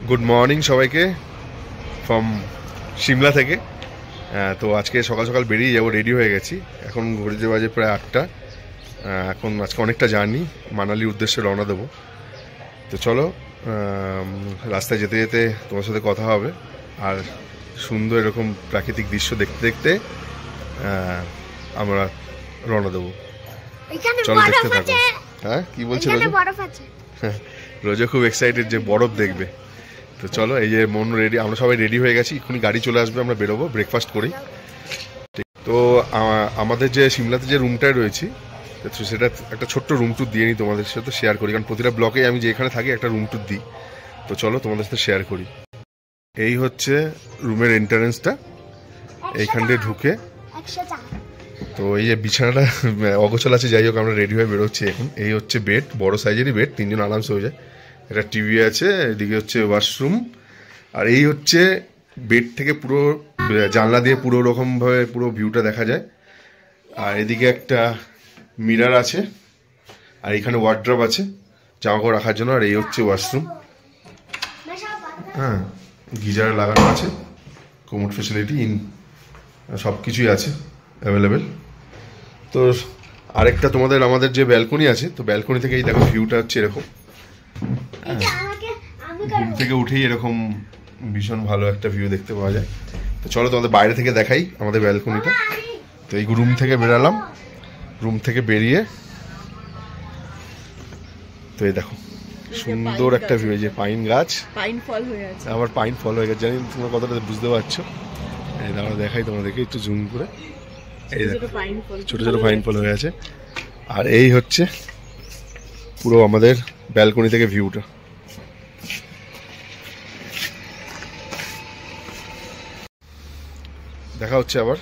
Good morning সবাইকে from Shimla থেকে। তো আজকে সকাল সকাল বেরিয়ে যাবো, রেডি হয়ে গেছি। এখন ঘড়িতে বাজে প্রায় 8টা। এখন আজকে অনেকটা জার্নি, মানালির উদ্দেশ্যে রওনা দেবো। তো চলো, রাস্তায় যেতে যেতে তোমার সাথে কথা হবে, আর সুন্দর এরকম প্রাকৃতিক দৃশ্য দেখতে দেখতে আমরা রওনা দেবো। চলো দেখতে থাকো। হ্যাঁ, কি বলছো রোজা? রোজা খুব এক্সাইটেড যে বরফ দেখবে। তো চলো, এই যে মন রেডি, আমরা সবাই রেডি হয়ে গেছি। এক্ষুনি গাড়ি চলে আসবে, আমরা বেরোবো, ব্রেকফাস্ট করি। তো আমাদের যে সিমলাতে যে রুমটায় রয়েছি, সেটা একটা ছোট্ট রুম ট্যুর দিয়ে নিই, তোমাদের সাথে শেয়ার করি, কারণ প্রতিটা ব্লকে আমি যেখানে থাকি একটা রুম ট্যুর দিই। তো চলো তোমাদের সাথে শেয়ার করি। এই হচ্ছে রুমের এন্ট্রান্সটা, এইখান দিয়ে ঢুকে। তো এই যে বিছানাটা অগোছল আছে, যাই হোক আমরা রেডি হয়ে বেরোচ্ছি এখন। এই হচ্ছে বেড, বড় সাইজেরই বেড, 3 জন আরামসে হয়ে যায়। একটা টিভি আছে, এদিকে হচ্ছে ওয়াশরুম, আর এই হচ্ছে বেড থেকে পুরো জানলা দিয়ে পুরো রকমভাবে পুরো ভিউটা দেখা যায়। আর এদিকে একটা মিরর আছে, আর এখানে ওয়ার্ড্রপ আছে জামাকাপড় রাখার জন্য। আর এই হচ্ছে ওয়াশরুম। হ্যাঁ, গিজার লাগানো আছে, কোমোড ফেসিলিটি সব কিছুই আছে অ্যাভেলেবেল। তো আরেকটা আমাদের যে ব্যালকনি আছে, তো ব্যালকনি থেকে এই দেখো ভিউটা হচ্ছে এরকম। ঘুম থেকে উঠেই এরকম ভীষণ ভালো একটা ভিউ দেখতে পাওয়া যায়। তো চলো তোমাদের বাইরে থেকে দেখাই আমাদের ব্যালকনিটা। তো এই রুম থেকে বেরালাম, রুম থেকে বেরিয়ে তো এই দেখো সুন্দর একটা ভিউ। এই যে পাইন গাছ, পাইন ফল হয়ে আছে, আবার পাইন ফল হয়ে গেছে। জানি তোমরা কতটা বুঝতে পারছো। এই আমরা দেখাই তোমাদেরকে একটু জুম করে। এই দেখো ছোট ছোট পাইন ফল হয়ে আছে। আর এই হচ্ছে পুরো আমাদের ব্যালকনি থেকে ভিউটা। দেখা হচ্ছে আবার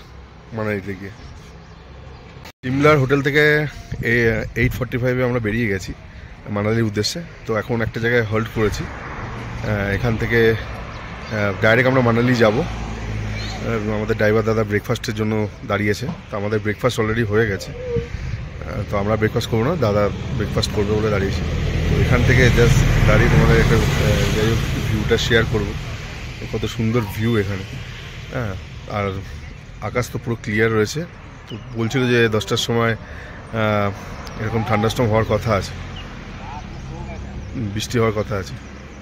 মানালিতে গিয়ে। সিমলার হোটেল থেকে 8:45 আমরা বেরিয়ে গেছি মানালির উদ্দেশ্যে। তো এখন একটা জায়গায় হল্ট করেছি, এখান থেকে ডাইরেক্ট আমরা মানালি যাব। আমাদের ড্রাইভার দাদা ব্রেকফাস্টের জন্য দাঁড়িয়েছে। তো আমাদের ব্রেকফাস্ট অলরেডি হয়ে গেছে, তো আমরা ব্রেকফাস্ট করবো না, দাদা ব্রেকফাস্ট করবে বলে দাঁড়িয়েছি। তো এখান থেকে জাস্ট দাঁড়িয়ে তোমাদের একটা যাই হোক ভিউটা শেয়ার করবো। কত সুন্দর ভিউ এখানে। হ্যাঁ, আর আকাশ তো পুরো ক্লিয়ার রয়েছে। তো বলছিল যে 10টার সময় এরকম ঠান্ডাস্টর্ম হওয়ার কথা আছে, বৃষ্টি হওয়ার কথা আছে।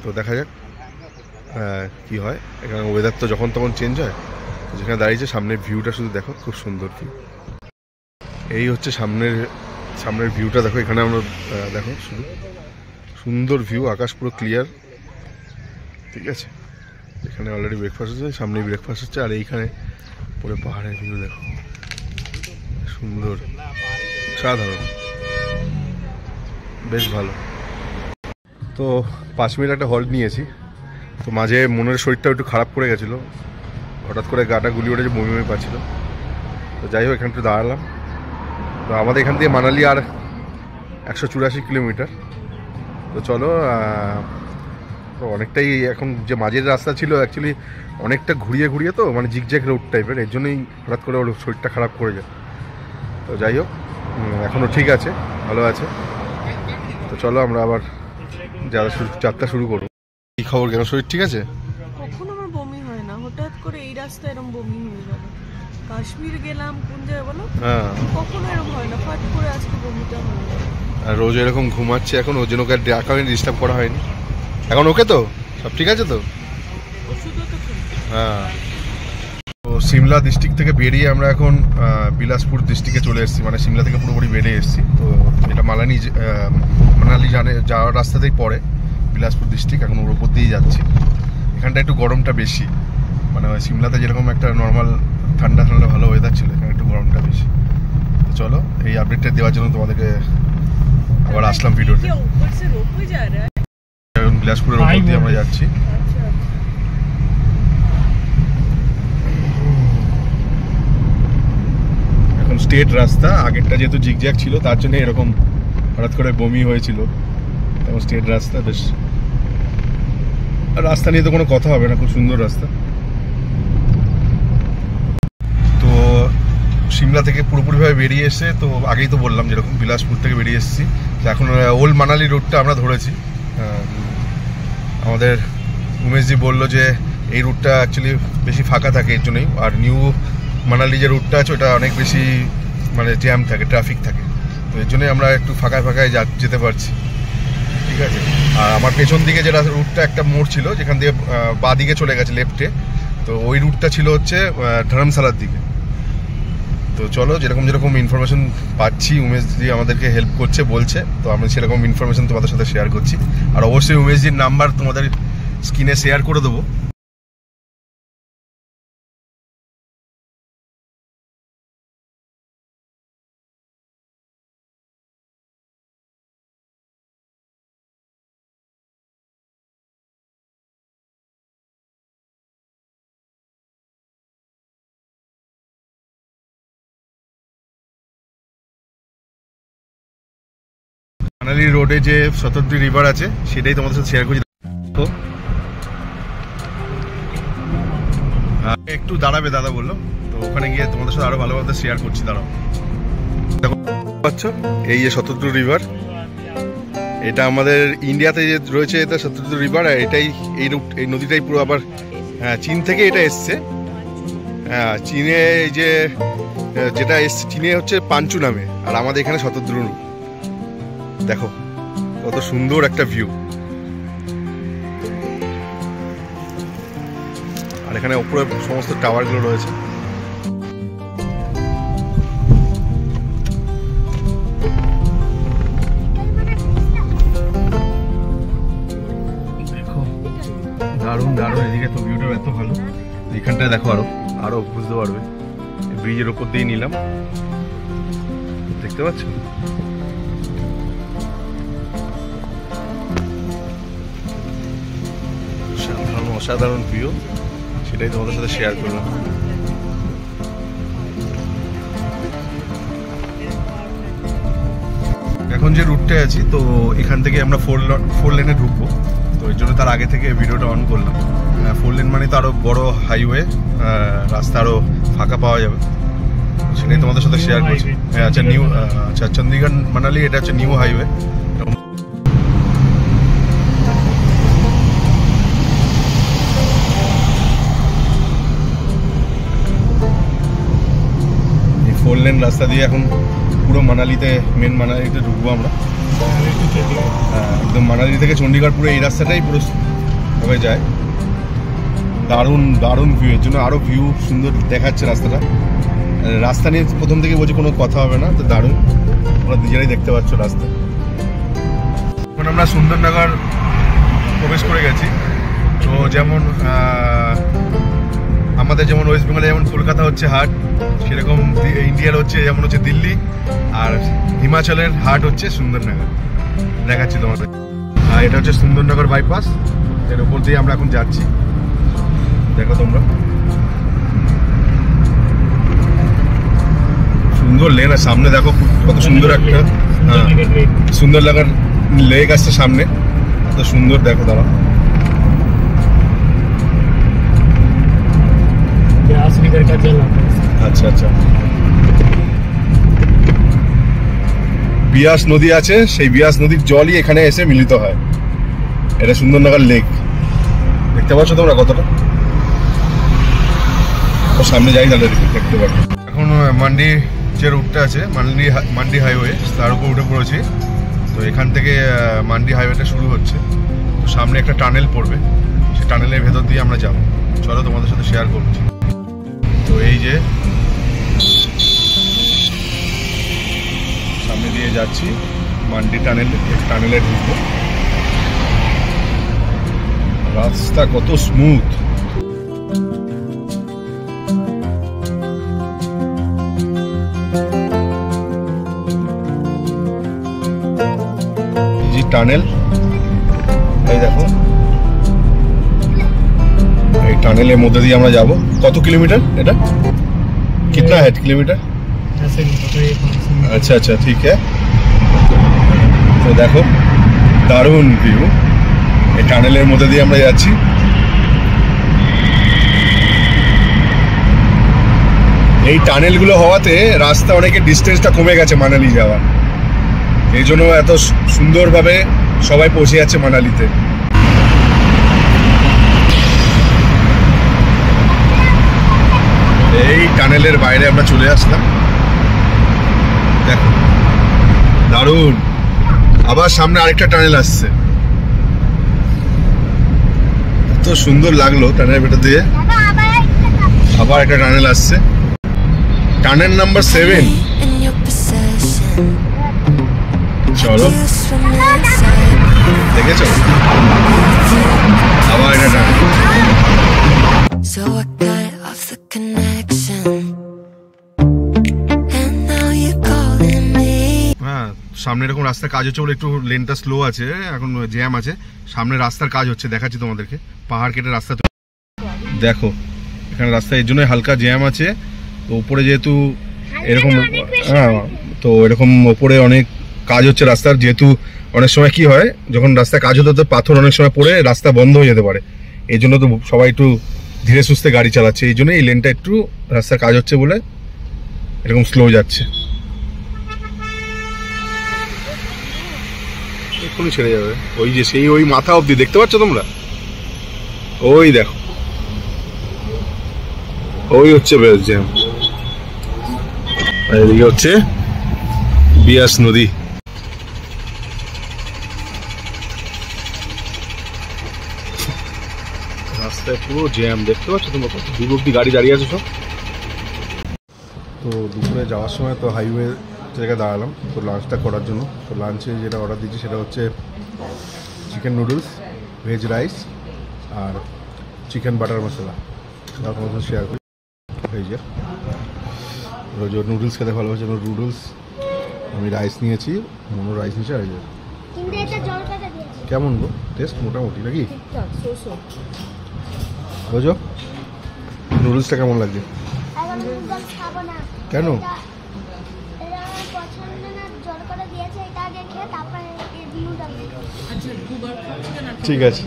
তো দেখা যাক কি হয়। এখানে ওয়েদার তো যখন তখন চেঞ্জ হয়। যেখানে দাঁড়িয়েছে সামনের ভিউটা শুধু দেখো, খুব সুন্দর ভিউ। এই হচ্ছে সামনের ভিউটা দেখো। এখানে আমরা দেখো শুধু সুন্দর ভিউ, আকাশ পুরো ক্লিয়ার। ঠিক আছে, এখানে অলরেডি ব্রেকফাস্ট হচ্ছে, সামনেই ব্রেকফাস্ট হচ্ছে। আর এইখানে পুরো পাহাড়ের ভিউ দেখো, সুন্দর, সাধারণ, বেশ ভালো। তো 5 মিনিট একটা হল্ট নিয়েছি। তো মাঝে মনের শরীরটাও একটু খারাপ করে গেছিলো, হঠাৎ করে গাটা গুলি উঠেছে, বমি বমি পাচ্ছিল। তো যাই হোক এখানে একটু দাঁড়ালাম। তো আমাদের এখান থেকে মানালি আর 184 কিলোমিটার। তো চলো, তো অনেকটাই এখন যে মাঝের রাস্তা ছিল অ্যাকচুয়ালি অনেকটা ঘুরিয়ে তো, মানে জিগজ্যাগ রোড টাইপের, এর জন্যই হঠাৎ করে ওর শরীরটা খারাপ করে যায়। তো যাই হোক এখনও ঠিক আছে, ভালো আছে। তো চলো আমরা আবার যাত্রা শুরু করবো। কি খবর, কেন শরীর ঠিক আছে? কখনো আমার বমি হয় না, হঠাৎ করে এই রাস্তায় এরকম বমি হয়ে গেল। কাশ্মীর গেলাম, কোন জায়গায় বলো, কখনো এরকম হয় না, ফাট করে আজকে বমিটা হয়ে গেল। আর রোজ এরকম ঘুমাচ্ছে এখন, ওর জন্য ওকে ডিস্টার্ব করা হয়নি। এখন ওকে তো সব ঠিক আছে তো? ওষুধও তো খেয়েছি। হ্যাঁ। তো সিমলা ডিস্ট্রিক্ট থেকে বেরিয়ে আমরা এখন বিলাসপুর ডিস্ট্রিক্টে চলে এসেছি, মানে সিমলা থেকে পুরোপুরি বেরিয়ে এসেছি। তো এটা মানালি যাওয়ার রাস্তাতেই পড়ে বিলাসপুর ডিস্ট্রিক্ট। এখন ওর উপর দিয়েই যাচ্ছি। এখানটা একটু গরমটা বেশি, মানে সিমলাতে যেরকম একটা নর্মাল ঠান্ডা ভালো ওয়েদার ছিল, এখানে একটু গরমটা বেশি। তো চলো, এই আপডেটটা দেওয়ার জন্য তোমাদেরকে আবার আসলাম ভিডিওতে। বিলাসপুরের উপর দিয়ে আমরা যাচ্ছি। এখন স্টেট রাস্তা, আগেরটা যেহেতু জিগজ্যাগ ছিল তার জন্য এরকম হঠাৎ করে বমি হয়েছিল। এখন স্টেট রাস্তা, বেশ রাস্তা নিয়ে তো কোনো কথা হবে না, খুব সুন্দর রাস্তা। তো সিমলা থেকে পুরোপুরিভাবে বেরিয়ে এসে, তো আগেই তো বললাম যেরকম বিলাসপুর থেকে বেরিয়ে এসেছি। এখন ওল্ড মানালি রোডটা আমরা ধরেছি। আমাদের উমেশজি বললো যে এই রুটটা অ্যাকচুয়ালি বেশি ফাঁকা থাকে এর জন্যই, আর নিউ মানালি যে রুটটা আছে ওটা অনেক বেশি মানে জ্যাম থাকে, ট্রাফিক থাকে, তো এর জন্যই আমরা একটু ফাঁকায় ফাঁকায় যেতে পারছি। ঠিক আছে, আর আমার পেছন দিকে যেটা রুটটা একটা মোড় ছিল যেখান দিয়ে বাঁ দিকে চলে গেছে লেফটে, তো ওই রুটটা ছিল হচ্ছে ধর্মশালার দিকে। তো চলো, যেরকম যেরকম ইনফরমেশন পাচ্ছি উমেশজি আমাদেরকে হেল্প করছে বলছে, তো আমি সেরকম ইনফরমেশন তোমাদের সাথে শেয়ার করছি। আর অবশ্যই উমেশজির নাম্বার তোমাদের স্ক্রিনে শেয়ার করে দেবো। মানালি রোডে যে শতাব্দী রিভার আছে সেটাই তোমাদের সাথে শেয়ার করছি। একটু দাঁড়াবে দাদা বললো, তো ওখানে গিয়ে তোমাদের সাথে আরো ভালোভাবে শেয়ার করছি। দাঁড়াও, দেখো পাচ্ছ এই যে শতাব্দী রিভার, এটা আমাদের ইন্ডিয়াতে যে রয়েছে এটা শতাব্দী রিভার, আর এটাই এই নদীটাই পুরো আবার চীন থেকে এটা এসছে। হ্যাঁ, চীনে এই যে যেটা এসছে চীনে হচ্ছে পাঞ্চু নামে, আর আমাদের এখানে শতাব্দী। দেখো কত সুন্দর একটা ভিউ, আর এখানে উপরে সমস্ত টাওয়ার গুলো রয়েছে। দেখো দারুণ দারুণ, এদিকে তো ভিউটা এত ভালো, এখানটায় দেখো আরো বুঝতে পারবে। ব্রিজের ওপর দিয়ে নিলাম, দেখতে পাচ্ছ? অসাধারণ ভিউ, সেটাই তোমাদের সাথে শেয়ার করলাম। এখন যে রুটটায় আছি, তো এখান থেকে আমরা 4 লেনে ঢুকবো, তো এর জন্য তার আগে থেকে ভিডিওটা অন করলাম। 4 লেন মানে তো আরো বড় হাইওয়ে, রাস্তা আরো ফাঁকা পাওয়া যাবে, সেটাই তোমাদের সাথে শেয়ার করছি। আচ্ছা আচ্ছা চণ্ডীগড় মানালি এটা হচ্ছে নিউ হাইওয়ে। লেন রাস্তা দিয়ে এখন পুরো মানালিতে, মেন মানালিতে ঢুকবো আমরা। একদম মানালি থেকে চণ্ডীগড় পুরো এই রাস্তাটাই পুরো হয়ে যায়। দারুণ দারুণ ভিউ, এর জন্য আরো ভিউ সুন্দর দেখাচ্ছে রাস্তাটা। রাস্তা নিয়ে প্রথম থেকে বলছি কোনো কথা হবে না, তো দারুণ, তোমরা নিজেরাই দেখতে পাচ্ছ রাস্তা। এখন আমরা সুন্দরনগর প্রবেশ করে গেছি। তো যেমন আমাদের যেমন ওয়েস্ট বেঙ্গলে যেমন কলকাতা হচ্ছে হাট, সেরকম ইন্ডিয়ার হচ্ছে যেমন হচ্ছে দিল্লি, আর হিমাচলের হাট হচ্ছে সুন্দরনগর। দেখাচ্ছি তোমাদের। আর এটা হচ্ছে সুন্দরনগর বাইপাস, এর উপর দিয়ে আমরা এখন যাচ্ছি। দেখো তোমরা, সুন্দর লেন, আর সামনে দেখো কত সুন্দর একটা সুন্দরনগর লেক আসছে সামনে, কত সুন্দর দেখো। দাঁড়া, আচ্ছা আচ্ছা, বিয়াস নদী আছে, সেই বিয়াস নদীর জলই এখানে এসে মিলিত হয়। এটা সুন্দরনগর লেক, দেখতে পাচ্ছ তোমরা কতটা। সামনে যাই তাহলে দেখতে পাচ্ছ। এখন মান্ডি যে রুটটা আছে মান্ডি হাইওয়ে, তার উপর উঠে পড়েছি। তো এখান থেকে মান্ডি হাইওয়েটা শুরু হচ্ছে, তো সামনে একটা টানেল পড়বে, সেই টানেলের ভেতর দিয়ে আমরা যাবো। চলো তোমাদের সাথে শেয়ার করছি। তো এই যে সামনে দিয়ে যাচ্ছি মান্ডি টানেলে ঢুকবো। রাস্তা কত স্মুথ, এই টানেল, এই দেখো এই টানেলের মধ্যে দিয়ে আমরা যাব। কত কিলোমিটার এটা, कितना है किलोमीटर? अच्छा अच्छा ठीक है। তো দেখো দারুণ ভিউ, এই টানেলের মধ্যে দিয়ে আমরা যাচ্ছি। এই টানেলগুলো হওয়াতে রাস্তা অনেকের ডিস্টেন্সটা কমে গেছে মানালি যাওয়ার, এই জন্য এত সুন্দরভাবে সবাই পৌঁছে যাচ্ছে মানালিতে। এই টানেলের বাইরে আমরা চলে আসলাম, দেখো দারুণ। আবার সামনে আরেকটা টানেল আসছে, এত সুন্দর লাগলো টানেলের ভেতর দিয়ে। আবার একটা টানেল আসছে, টানেল নাম্বার 7। চলো, দেখেছো আবার একটা tunnel. So I cut off the connection, and now you're calling me. হ্যাঁ, সামনে এরকম রাস্তার কাজ হচ্ছে বলে একটু লেনটা স্লো আছে, এখন জ্যাম আছে। সামনে রাস্তার কাজ হচ্ছে, দেখাচ্ছি তোমাদেরকে। পাহাড় কেটে রাস্তা, দেখো এখানে রাস্তা এর জন্য হালকা জ্যাম আছে। তো উপরে যেহেতু এরকম, হ্যাঁ তো এরকম উপরে অনেক কাজ হচ্ছে রাস্তার, যেহেতু অনেক সময় কি হয় যখন রাস্তায় কাজ হতে, তো পাথর অনেক সময় পড়ে রাস্তা বন্ধ হয়ে যেতে পারে। এই জন্য তো সবাই একটু ধীরে সুস্থে গাড়ি চালাচ্ছে, এই জন্য এই লেনটা একটু রাস্তার কাজ হচ্ছে বলে এরকম স্লো যাচ্ছে। এক্ষুনি ছেড়ে যাবে, ওই যে সেই ওই মাথা অবধি দেখতে পাচ্ছ তোমরা, ওই দেখো ওই হচ্ছে বেশ জ্যাম। আর এদিকে হচ্ছে বিয়াস নদী। রাস্তায় পুরো জ্যাম, দেখতে পাচ্ছ তোমরা কত দূর অব্দি গাড়ি দাঁড়িয়ে আছে সব। তো দুপুরে যাওয়ার সময় তো হাইওয়ে জায়গায় দাঁড়ালাম তো লাঞ্চটা করার জন্য। তো লাঞ্চে যেটা অর্ডার দিচ্ছি সেটা হচ্ছে চিকেন নুডলস, ভেজ রাইস আর চিকেন বাটার মশলা। তার মধ্যে শেয়ার করি, এই যে রোজ নুডলস খেতে ভালোবাসে, নুডলস। আমি রাইস নিয়েছি, মনো রাইস নিয়েছি। আর কেমন গো টেস্ট? মোটামুটি নাকি রোজো? নুডলসটা কেমন লাগছে? কেন? ঠিক আছে।